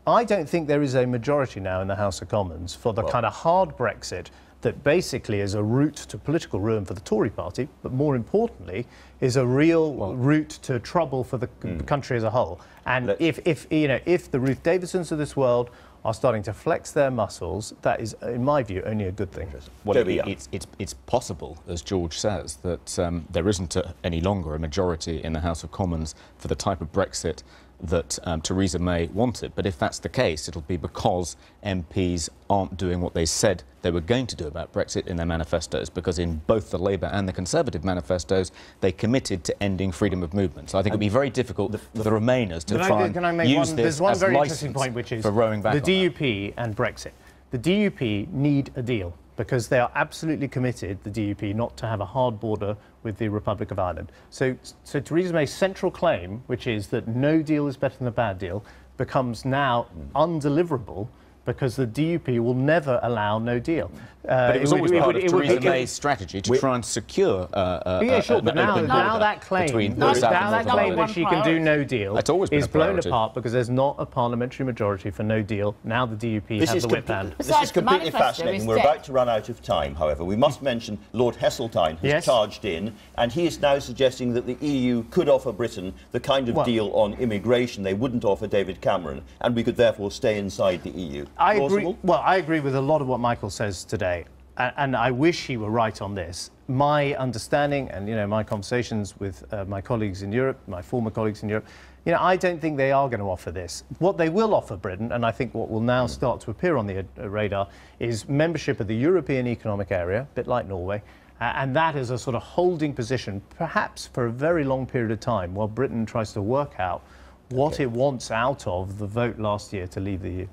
I don't think there is a majority now in the House of Commons for the kind of hard Brexit that basically is a route to political ruin for the Tory party, but more importantly, is a real route to trouble for the country as a whole. And if the Ruth Davidsons of this world are starting to flex their muscles, that is, in my view, only a good thing. Well, it's possible, as George says, that there isn't any longer a majority in the House of Commons for the type of Brexit that Theresa May wanted. But if that's the case, it'll be because MPs aren't doing what they said they were going to do about Brexit in their manifestos, because in both the Labour and the Conservative manifestos, they committed to ending freedom of movement. So I think it'd be very difficult for the Remainers to try and use this There's one as very license interesting point, which is for rowing back the on DUP and Brexit. The DUP need a deal, because they are absolutely committed, the DUP, not to have a hard border with the Republic of Ireland. So Theresa May's central claim, which is that no deal is better than a bad deal, becomes now undeliverable, because the DUP will never allow no deal. But it was always part of Theresa May's strategy to try and secure but now that claim that she can do no deal is blown apart, because there's not a parliamentary majority for no deal. Now the DUP have the whip hand. This is completely fascinating. We're about to run out of time, however. We must mention Lord Heseltine has charged in, and he is now suggesting that the EU could offer Britain the kind of deal on immigration they wouldn't offer David Cameron, and we could therefore stay inside the EU. I agree. Well, I agree with a lot of what Michael says today, and I wish he were right on this. My understanding, and my conversations with my colleagues in Europe, my former colleagues in Europe, I don't think they are going to offer this. What they will offer Britain, and I think what will now start to appear on the radar, is membership of the European Economic Area, a bit like Norway, and that is a sort of holding position, perhaps for a very long period of time, while Britain tries to work out what it wants out of the vote last year to leave the EU.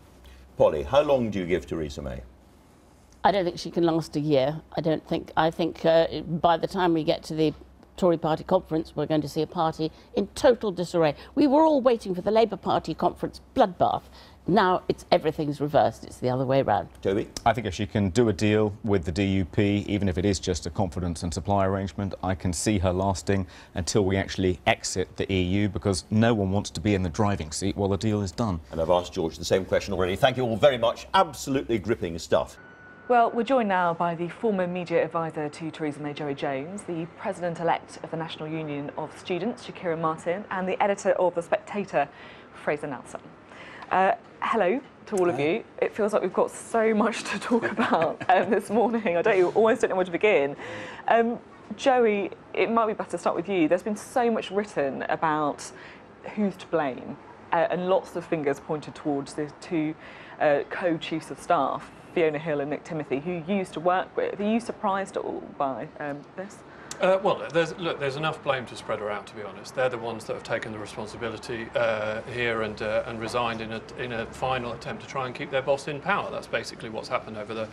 Polly, how long do you give Theresa May? I don't think she can last a year. I think by the time we get to the Tory party conference, we're going to see a party in total disarray. We were all waiting for the Labour Party conference bloodbath. Now everything's reversed. It's the other way around. Toby? I think if she can do a deal with the DUP, even if it is just a confidence and supply arrangement, I can see her lasting until we actually exit the EU, because no one wants to be in the driving seat while the deal is done. And I've asked George the same question already. Thank you all very much. Absolutely gripping stuff. Well, we're joined now by the former media advisor to Theresa May, Joey Jones, the president-elect of the National Union of Students, Shakira Martin, and the editor of The Spectator, Fraser Nelson. Hello to all of you. It feels like we've got so much to talk about this morning. Almost don't know where to begin. Joey, it might be better to start with you. There's been so much written about who's to blame, and lots of fingers pointed towards the two co-chiefs of staff, Fiona Hill and Nick Timothy, who you used to work with. Are you surprised at all by this? Well, there's enough blame to spread around, to be honest. They're the ones that have taken the responsibility here and resigned in a final attempt to try and keep their boss in power. That's basically what's happened over the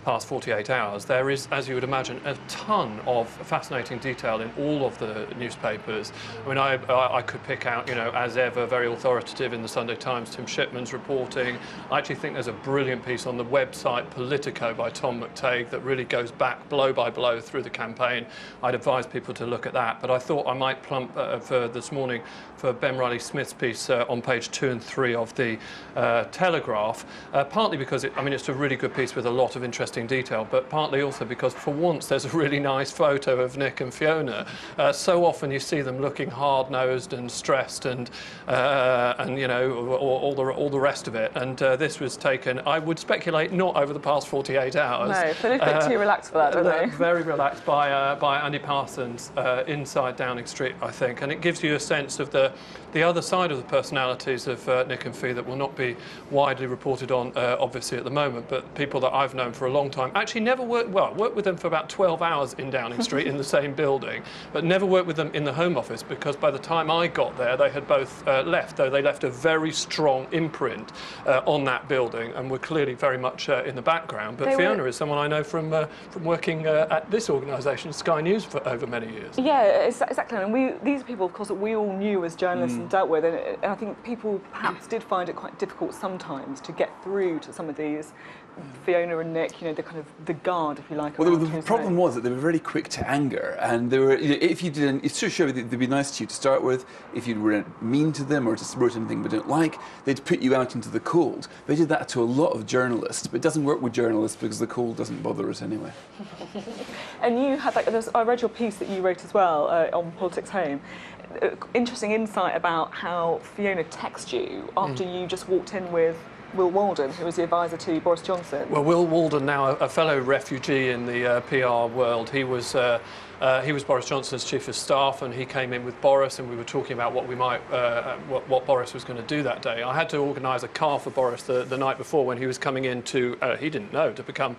past 48 hours. There is, as you would imagine, a ton of fascinating detail in all of the newspapers. I mean, I could pick out, as ever, very authoritative in the Sunday Times, Tim Shipman's reporting. I actually think there's a brilliant piece on the website Politico by Tom McTague that really goes back blow by blow through the campaign. I'd advise people to look at that, but I thought I might plump for this morning for Ben Riley-Smith's piece on page 2 and 3 of the Telegraph, partly because it's a really good piece with a lot of interesting detail, but partly also because for once there's a really nice photo of Nick and Fiona. So often you see them looking hard-nosed and stressed and all the rest of it, and this was taken, I would speculate, not over the past 48 hours. No, but a bit too relaxed for that, don't they? Very relaxed by Andy Parsons inside Downing Street, I think, and it gives you a sense of the other side of the personalities of Nick and Fee that will not be widely reported on, obviously, at the moment, but people that I've known for a long time. Actually never worked with them for about 12 hours in Downing Street in the same building, but never worked with them in the Home Office, because by the time I got there, they had both left, though they left a very strong imprint on that building and were clearly very much in the background. But Fiona is someone I know from working at this organisation, Sky News, for over many years. Yeah, exactly. And these are people, of course, that we all knew as journalists and dealt with, and I think people perhaps did find it quite difficult sometimes to get through to some of these. Fiona and Nick, the kind of the guard, if you like. Well, the problem was that they were very quick to anger, and they were. If you didn't, it's sure they'd be nice to you to start with. If you were mean to them or just wrote anything they didn't like, they'd put you out into the cold. They did that to a lot of journalists, but it doesn't work with journalists because the cold doesn't bother us anyway. And you had I read your piece that you wrote as well on Politics Home. Interesting insight about how Fiona texted you after you just walked in with Will Walden, who was the advisor to Boris Johnson. Well, Will Walden, now a fellow refugee in the PR world, he was Boris Johnson's chief of staff, and he came in with Boris, and we were talking about what Boris was going to do that day. I had to organise a car for Boris the night before when he was coming in to, he didn't know, to become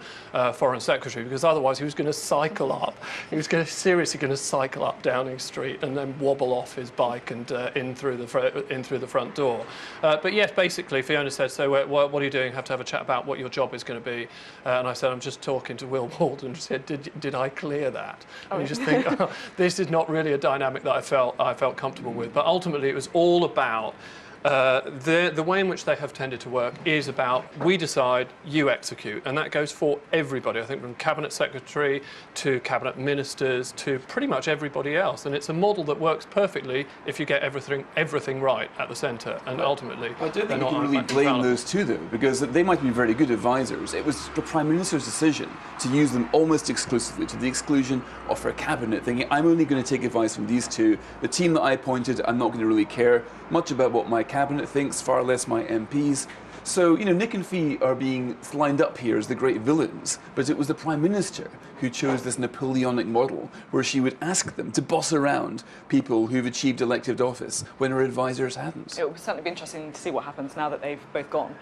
Foreign Secretary, because otherwise he was going to cycle up. He was seriously going to cycle up Downing Street and then wobble off his bike and in through the front door. But yes, basically Fiona said, so what are you doing? Have to have a chat about what your job is going to be. And I said, I'm just talking to Will Walden. She said, did I clear that? And you just think, oh, this is not really a dynamic that I felt comfortable with. But ultimately, it was all about the way in which they have tended to work is about we decide, you execute, and that goes for everybody. I think from cabinet secretary to cabinet ministers to pretty much everybody else, and it's a model that works perfectly if you get everything right at the centre. And ultimately, I don't think you can really blame those two though, because they might be very good advisors. It was the Prime Minister's decision to use them almost exclusively, to the exclusion of her cabinet, thinking I'm only going to take advice from these two. The team that I appointed, I'm not going to really care much about what my cabinet thinks, far less my MPs. So, Nick and Fee are being lined up here as the great villains, but it was the Prime Minister who chose this Napoleonic model where she would ask them to boss around people who've achieved elected office when her advisors hadn't. It will certainly be interesting to see what happens now that they've both gone.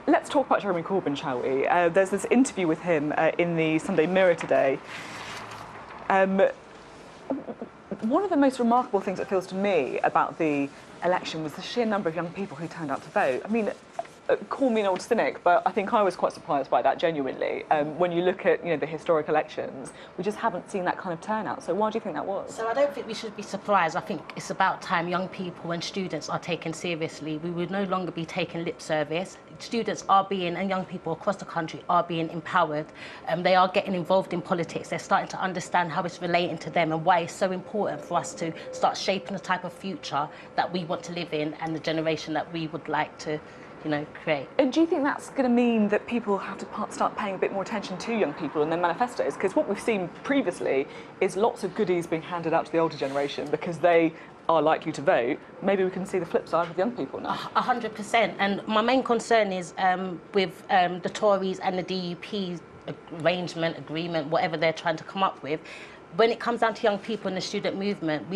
Let's talk about Jeremy Corbyn, shall we? There's this interview with him in the Sunday Mirror today. One of the most remarkable things it feels to me about the election was the sheer number of young people who turned out to vote. I mean, call me an old cynic, but I think I was quite surprised by that, genuinely. When you look at the historic elections, we just haven't seen that kind of turnout. So why do you think that was? So I don't think we should be surprised. I think it's about time young people and students are taken seriously. We would no longer be taking lip service. Students are being, and young people across the country are being empowered. They are getting involved in politics. They're starting to understand how it's relating to them and why it's so important for us to start shaping the type of future that we want to live in and the generation that we would like to create. And do you think that's going to mean that people have to start paying a bit more attention to young people and their manifestos? Because what we've seen previously is lots of goodies being handed out to the older generation because they are likely to vote. Maybe we can see the flip side with young people now. 100%. And my main concern is with the Tories and the DUP arrangement, agreement, whatever they're trying to come up with. When it comes down to young people in the student movement,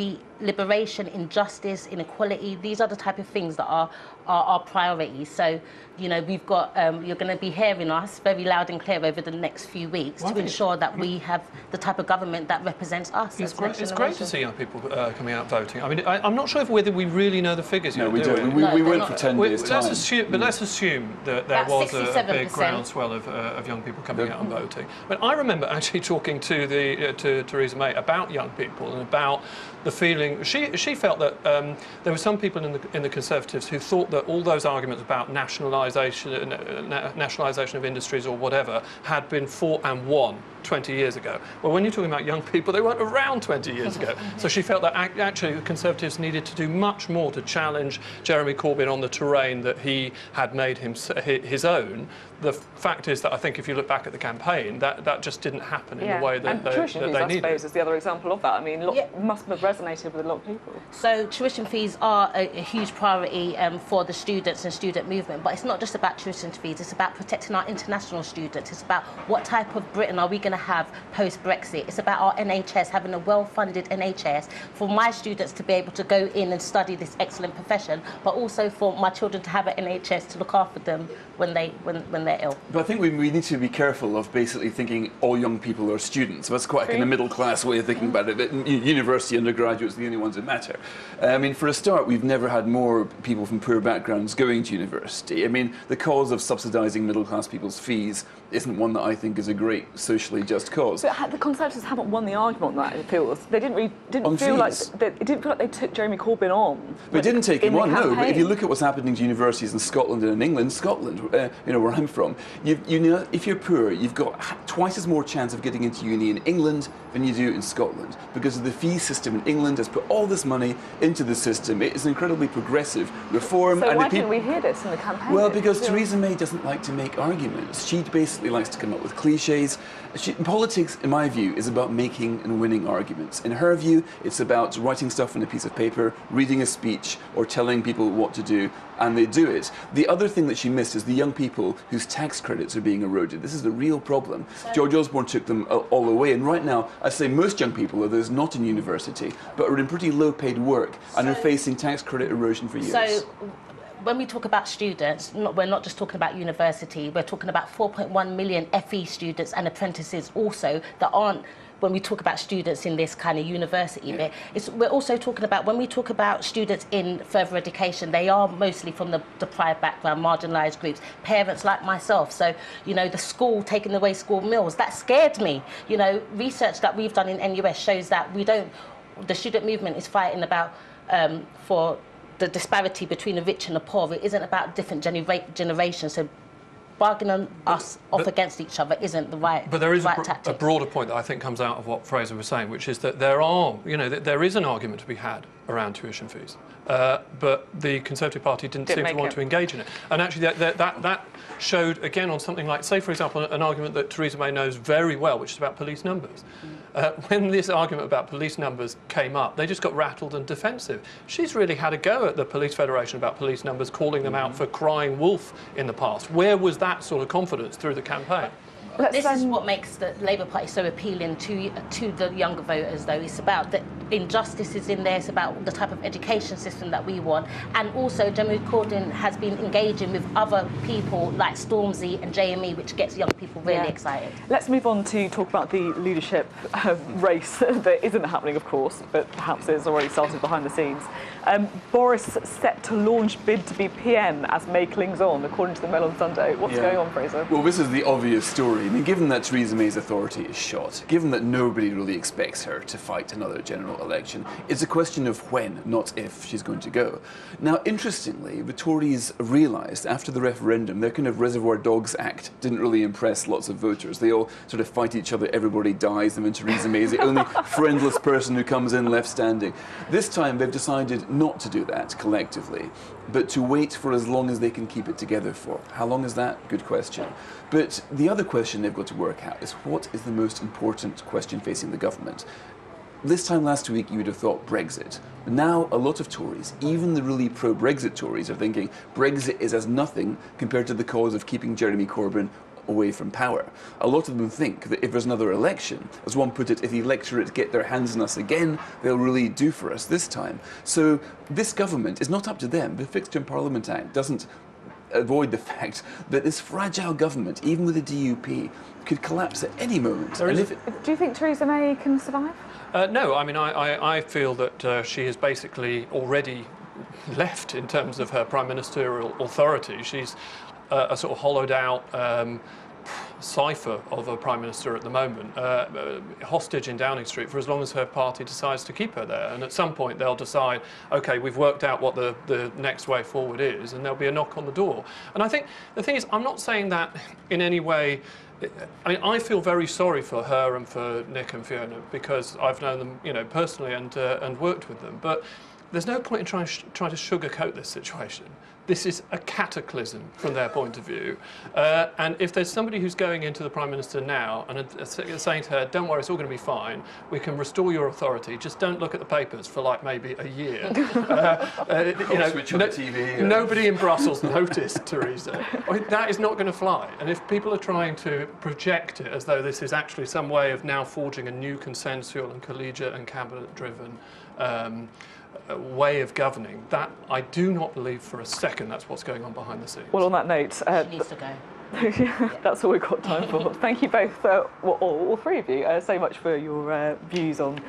liberation, injustice, inequality, these are the type of things that are our priorities. So, we've got, you're going to be hearing us very loud and clear over the next few weeks to ensure that we have the type of government that represents us. It's great to see young people coming out voting. I mean, I'm not sure whether we really know the figures yet. No, we don't. We won't for 10 days' time. Let's assume that there was a big groundswell of young people coming out and voting. But I remember actually talking to Theresa May about young people and about the feeling she felt that there were some people in the Conservatives who thought that all those arguments about nationalisation of industries or whatever had been fought and won 20 years ago. Well, when you're talking about young people, they weren't around 20 years ago. So she felt that actually the Conservatives needed to do much more to challenge Jeremy Corbyn on the terrain that he had made his own. The fact is that I think if you look back at the campaign, that just didn't happen in the way that they needed. I suppose is the other example of that. I mean, must have resonated with a lot of people. So tuition fees are a huge priority for the students and student movement, but it's not just about tuition fees, it's about protecting our international students. It's about what type of Britain are we going to have post-Brexit. It's about our NHS, having a well-funded NHS for my students to be able to go in and study this excellent profession, but also for my children to have an NHS to look after them when they're ill. But I think we need to be careful of basically thinking all young people are students. That's quite a kind of middle-class way of thinking about it. But university undergraduates are the only ones that matter. I mean, for a start, we've never had more people from poor backgrounds going to university. I mean, the cause of subsidising middle-class people's fees isn't one that I think is a great socially just cause. But the Conservatives haven't won the argument on that, it feels. They didn't feel like they took Jeremy Corbyn on. They didn't take him on, no. But if you look at what's happening to universities in Scotland and in England, where I'm from, if you're poor, you've got twice as more chance of getting into uni in England than you do in Scotland, because of the fee system in England has put all this money into the system. It is an incredibly progressive reform. So why didn't we hear this in the campaign? Well, because Theresa May doesn't like to make arguments. She basically likes to come up with cliches. Politics, in my view, is about making and winning arguments. In her view, it's about writing stuff on a piece of paper, reading a speech, or telling people what to do, and they do it. The other thing that she missed is the young people whose tax credits are being eroded. This is the real problem. George Osborne took them all away, and right now, I'd say most young people are those not in university, but are in pretty low-paid work and are facing tax credit erosion for years. So, when we talk about students, we're not just talking about university, we're talking about 4.1 million FE students and apprentices also that aren't, when we talk about students in this kind of university bit, we're also talking about, when we talk about students in further education, they are mostly from the deprived background, marginalised groups, parents like myself. So, the school, taking away school meals, that scared me. Research that we've done in NUS shows that the student movement is fighting about for the disparity between the rich and the poor. It isn't about different generations. So bargaining us off against each other isn't the right tactic. But there is a broader point that I think comes out of what Fraser was saying, which is that there is an argument to be had around tuition fees. But the Conservative Party didn't seem to want to engage in it. And actually that showed, again, on something like, say, for example, an argument that Theresa May knows very well, which is about police numbers. When this argument about police numbers came up, they just got rattled and defensive. She's really had a go at the Police Federation about police numbers, calling them out for crying wolf in the past. Where was that sort of confidence through the campaign? This is what makes the Labour Party so appealing to the younger voters, though. It's about the injustices in there, it's about the type of education system that we want. And also, Jeremy Corbyn has been engaging with other people like Stormzy and JME, which gets young people really excited. Let's move on to talk about the leadership race that isn't happening, of course, but perhaps is already started behind the scenes. Boris set to launch bid to be PM as May clings on, according to the Mail on Sunday. What's going on, Fraser? Well, this is the obvious story. I mean, given that Theresa May's authority is shot, given that nobody really expects her to fight another general general election. It's a question of when, not if, she's going to go. Now, interestingly, the Tories realised after the referendum their kind of Reservoir Dogs Act didn't really impress lots of voters. They all sort of fight each other, everybody dies, and Theresa May is the only friendless person who comes in left standing. This time they've decided not to do that collectively, but to wait for as long as they can keep it together for. How long is that? Good question. But the other question they've got to work out is what is the most important question facing the government? This time last week you would have thought Brexit. But now a lot of Tories, even the really pro-Brexit Tories, are thinking Brexit is as nothing compared to the cause of keeping Jeremy Corbyn away from power. A lot of them think that if there's another election, as one put it, if the electorate get their hands on us again, they'll really do for us this time. So this government is not up to them. The Fixed Term Parliament Act doesn't avoid the fact that this fragile government, even with the DUP, could collapse at any moment. Do you think Theresa May can survive? No, I mean, I feel that she has basically already left in terms of her prime ministerial authority. She's a sort of hollowed out cipher of a prime minister at the moment, hostage in Downing Street for as long as her party decides to keep her there. And at some point they'll decide, OK, we've worked out what the next way forward is, and there'll be a knock on the door. And I think the thing is, I'm not saying that in any way. I mean, I feel very sorry for her and for Nick and Fiona because I've known them, you know, personally and worked with them. But there's no point in trying to sugarcoat this situation. This is a cataclysm from their point of view. And if there's somebody who's going into the Prime Minister now and saying to her, don't worry, it's all going to be fine, we can restore your authority, just don't look at the papers for like maybe a year. You know, switch on the TV. Nobody in Brussels noticed, Theresa. I mean, that is not going to fly. And if people are trying to project it as though this is actually some way of now forging a new consensual and collegiate and cabinet-driven way of governing, that I do not believe for a second that's what's going on behind the scenes. Well, on that note, she needs to go. That's all we've got time for. Thank you both, all three of you, so much for your views on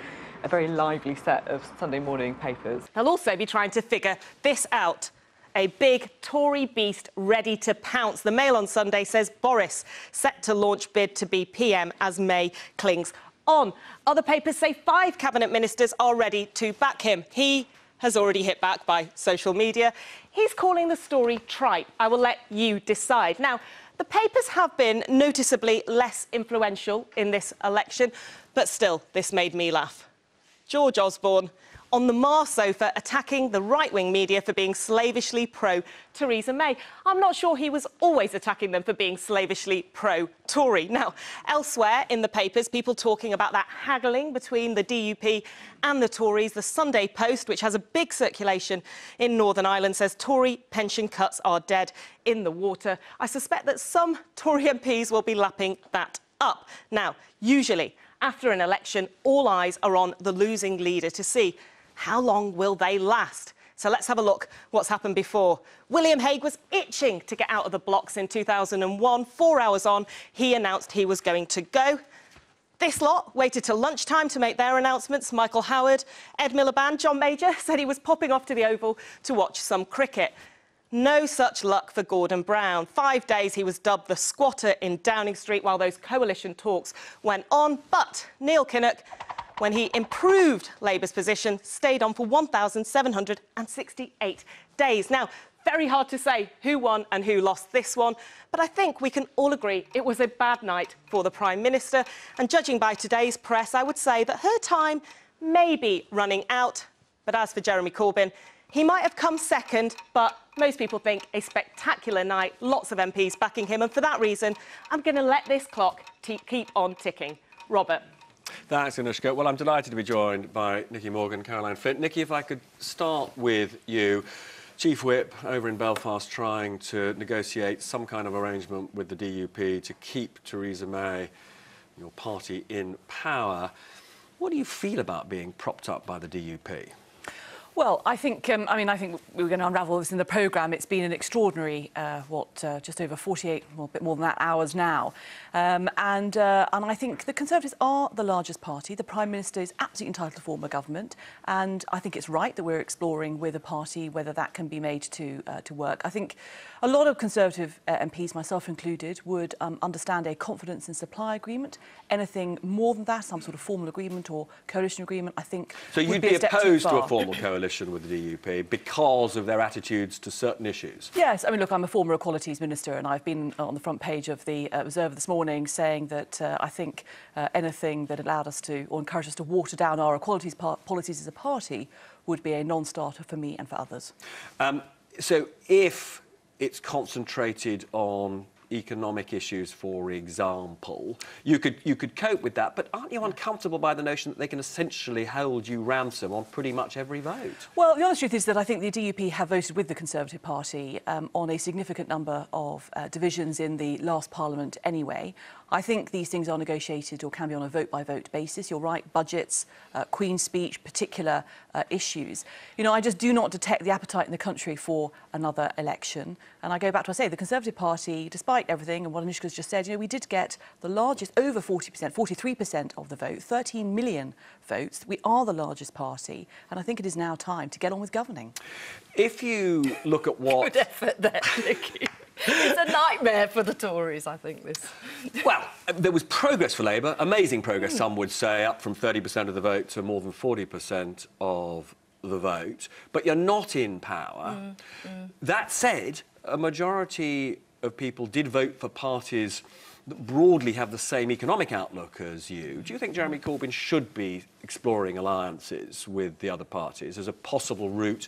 a very lively set of Sunday morning papers. They'll also be trying to figure this out. A big Tory beast ready to pounce. The Mail on Sunday says Boris set to launch bid to be PM as May clings on. Other papers say 5 cabinet ministers are ready to back him. He has already hit back by social media. He's calling the story tripe. I will let you decide. Now, the papers have been noticeably less influential in this election, but still, this made me laugh. George Osborne on the Marr sofa attacking the right-wing media for being slavishly pro-Theresa May. I'm not sure he was always attacking them for being slavishly pro-Tory. Now, elsewhere in the papers, people talking about that haggling between the DUP and the Tories. The Sunday Post, which has a big circulation in Northern Ireland, says Tory pension cuts are dead in the water. I suspect that some Tory MPs will be lapping that up. Now, usually, after an election, all eyes are on the losing leader to see how long will they last? So let's have a look what's happened before. William Hague was itching to get out of the blocks in 2001. 4 hours on, he announced he was going to go. This lot waited till lunchtime to make their announcements. Michael Howard, Ed Miliband, John Major said he was popping off to the Oval to watch some cricket. No such luck for Gordon Brown. 5 days he was dubbed the squatter in Downing Street while those coalition talks went on. But Neil Kinnock, when he improved Labour's position, stayed on for 1,768 days. Now, very hard to say who won and who lost this one, but I think we can all agree it was a bad night for the Prime Minister. And judging by today's press, I would say that her time may be running out. But as for Jeremy Corbyn, he might have come second, but most people think a spectacular night, lots of MPs backing him, and for that reason, I'm going to let this clock keep on ticking. Robert. Thanks, Anushka. Well, I'm delighted to be joined by Nicky Morgan, Caroline Flint. Nicky, if I could start with you. Chief Whip over in Belfast trying to negotiate some kind of arrangement with the DUP to keep Theresa May, your party, in power. What do you feel about being propped up by the DUP? Well, I think I think we were going to unravel this in the programme. It's been an extraordinary, just over 48, well, a bit more than that, hours now. And I think the Conservatives are the largest party. The Prime Minister is absolutely entitled to form a government. And I think it's right that we're exploring with a party whether that can be made to work. I think a lot of Conservative MPs, myself included, would understand a confidence in supply agreement. Anything more than that, some sort of formal agreement or coalition agreement, I think so you'd be opposed to a formal coalition with the DUP because of their attitudes to certain issues? Yes, I mean, look, I'm a former Equalities Minister and I've been on the front page of the Observer this morning saying that I think anything that allowed us to, or encouraged us to water down our equalities policies as a party would be a non-starter for me and for others. So if it's concentrated on economic issues, for example, you could cope with that, but aren't you uncomfortable by the notion that they can essentially hold you ransom on pretty much every vote? Well, the honest truth is that I think the DUP have voted with the Conservative Party on a significant number of divisions in the last Parliament anyway. I think these things are negotiated or can be on a vote-by-vote basis. You're right, budgets, Queen's speech, particular issues. You know, I just do not detect the appetite in the country for another election. And I go back to what I say, the Conservative Party, despite everything and what Anishka's just said, you know, we did get the largest, over 40%, 43% of the vote, 13 million votes. We are the largest party, and I think it is now time to get on with governing. If you look at what... Good effort there, Nikki. It's a nightmare for the Tories, I think, this. Well, there was progress for Labour, amazing progress, some would say, up from 30% of the vote to more than 40% of the vote. But you're not in power. That said, a majority of people did vote for parties that broadly have the same economic outlook as you. Do you think Jeremy Corbyn should be exploring alliances with the other parties as a possible route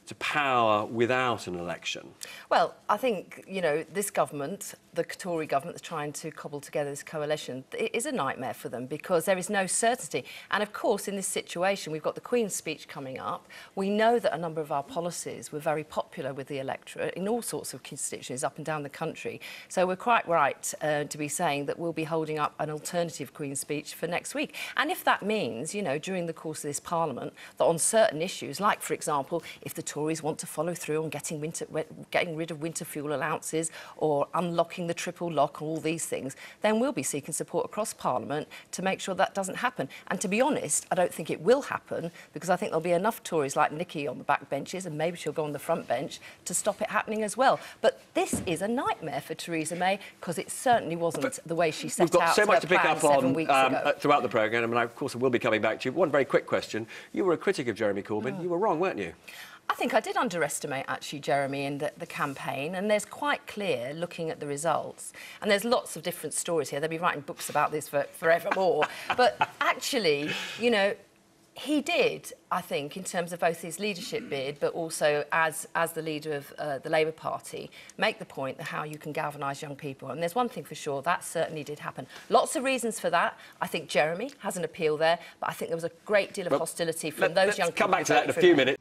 to power without an election? Well, I think, you know, this government, the Tory government that's trying to cobble together this coalition, it is a nightmare for them because there is no certainty. And of course, in this situation, we've got the Queen's speech coming up. We know that a number of our policies were very popular with the electorate in all sorts of constituencies up and down the country. So we're quite right to be saying that we'll be holding up an alternative Queen's speech for next week. And if that means, you know, during the course of this Parliament, that on certain issues, like, for example, if the Tories want to follow through on getting rid of winter fuel allowances or unlocking the triple lock, all these things, then we'll be seeking support across Parliament to make sure that doesn't happen. And to be honest, I don't think it will happen because I think there'll be enough Tories like Nikki on the back benches, and maybe she'll go on the front bench to stop it happening as well. But this is a nightmare for Theresa May because it certainly wasn't the way she set out. We've got so much to pick up on throughout the programme, and of course I will be coming back to you. One very quick question. You were a critic of Jeremy Corbyn. You were wrong, weren't you? I think I did underestimate, actually, Jeremy, in the campaign, and there's quite clear, looking at the results, and there's lots of different stories here. They'll be writing books about this forevermore. But actually, you know, he did, I think, in terms of both his leadership bid, but also as the leader of the Labour Party, make the point of how you can galvanise young people. And there's one thing for sure, that certainly did happen. Lots of reasons for that. I think Jeremy has an appeal there, but I think there was a great deal of hostility from those young people. Let's come back to that in a few minutes.